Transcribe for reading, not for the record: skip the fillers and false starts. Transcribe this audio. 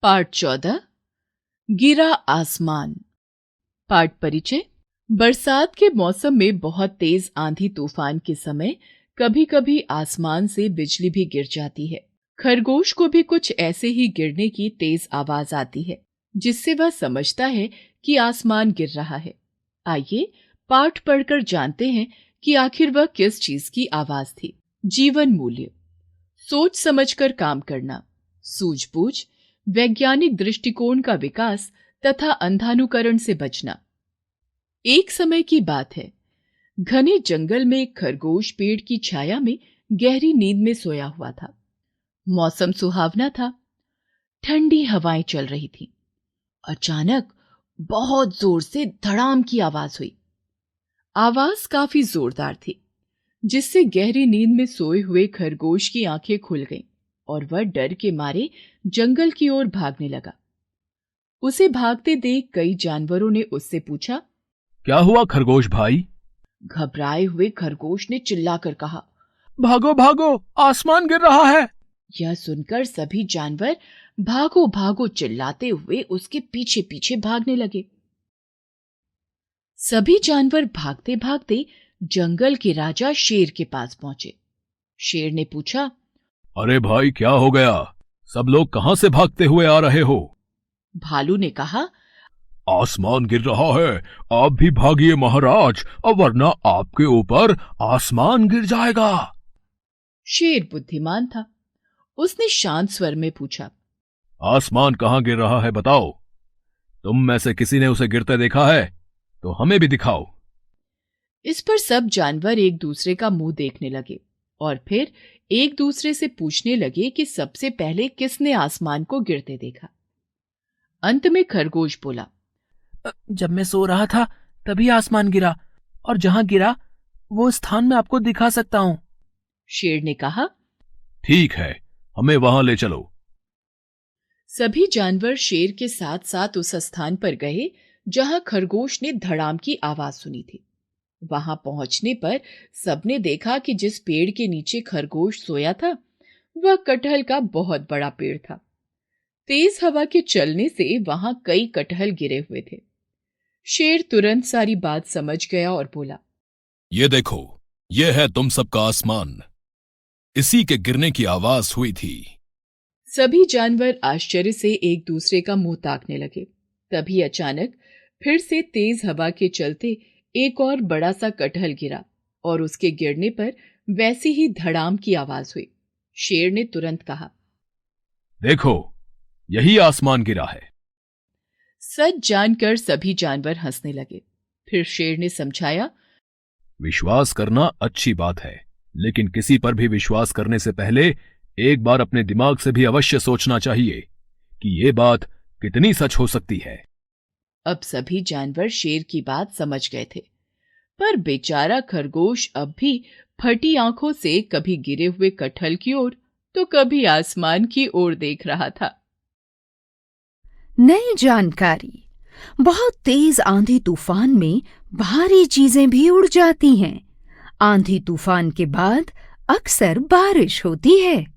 पाठ 14 गिरा आसमान। पाठ परिचय। बरसात के मौसम में बहुत तेज आंधी तूफान के समय कभी कभी आसमान से बिजली भी गिर जाती है। खरगोश को भी कुछ ऐसे ही गिरने की तेज आवाज आती है, जिससे वह समझता है कि आसमान गिर रहा है। आइए पाठ पढ़कर जानते हैं कि आखिर वह किस चीज की आवाज थी। जीवन मूल्य: सोच समझकर काम करना, सूझबूझ, वैज्ञानिक दृष्टिकोण का विकास तथा अंधानुकरण से बचना। एक समय की बात है, घने जंगल में एक खरगोश पेड़ की छाया में गहरी नींद में सोया हुआ था। मौसम सुहावना था, ठंडी हवाएं चल रही थी। अचानक बहुत जोर से धड़ाम की आवाज हुई। आवाज काफी जोरदार थी, जिससे गहरी नींद में सोए हुए खरगोश की आंखें खुल गईं और वह डर के मारे जंगल की ओर भागने लगा। उसे भागते देख कई जानवरों ने उससे पूछा, क्या हुआ खरगोश भाई? घबराए हुए खरगोश ने चिल्लाकर कहा, भागो भागो, आसमान गिर रहा है। यह सुनकर सभी जानवर भागो भागो चिल्लाते हुए उसके पीछे पीछे भागने लगे। सभी जानवर भागते भागते जंगल के राजा शेर के पास पहुंचे। शेर ने पूछा, अरे भाई, क्या हो गया? सब लोग कहां से भागते हुए आ रहे हो? भालू ने कहा, आसमान गिर रहा है, आप भी भागिए महाराज, वरना आपके ऊपर आसमान गिर जाएगा। शेर बुद्धिमान था, उसने शांत स्वर में पूछा, आसमान कहां गिर रहा है बताओ। तुम में से किसी ने उसे गिरते देखा है तो हमें भी दिखाओ। इस पर सब जानवर एक दूसरे का मुंह देखने लगे और फिर एक दूसरे से पूछने लगे कि सबसे पहले किसने आसमान को गिरते देखा। अंत में खरगोश बोला, जब मैं सो रहा था तभी आसमान गिरा, और जहां गिरा वो स्थान मैं आपको दिखा सकता हूं। शेर ने कहा, ठीक है, हमें वहां ले चलो। सभी जानवर शेर के साथ साथ उस स्थान पर गए जहां खरगोश ने धड़ाम की आवाज सुनी थी। वहां पहुंचने पर सबने देखा कि जिस पेड़ के नीचे खरगोश सोया था वह कटहल का बहुत बड़ा पेड़ था। तेज हवा के चलने से वहां कई कटहल गिरे हुए थे। शेर तुरंत सारी बात समझ गया और बोला, ये देखो, ये है तुम सबका आसमान, इसी के गिरने की आवाज हुई थी। सभी जानवर आश्चर्य से एक दूसरे का मुंह ताकने लगे। तभी अचानक फिर से तेज हवा के चलते एक और बड़ा सा कटहल गिरा और उसके गिरने पर वैसी ही धड़ाम की आवाज हुई। शेर ने तुरंत कहा, देखो, यही आसमान गिरा है। सच जानकर सभी जानवर हंसने लगे। फिर शेर ने समझाया, विश्वास करना अच्छी बात है, लेकिन किसी पर भी विश्वास करने से पहले एक बार अपने दिमाग से भी अवश्य सोचना चाहिए कि ये बात कितनी सच हो सकती है। अब सभी जानवर शेर की बात समझ गए थे, पर बेचारा खरगोश अब भी फटी आंखों से कभी गिरे हुए कटहल की ओर तो कभी आसमान की ओर देख रहा था। नई जानकारी। बहुत तेज आंधी तूफान में भारी चीजें भी उड़ जाती हैं। आंधी तूफान के बाद अक्सर बारिश होती है।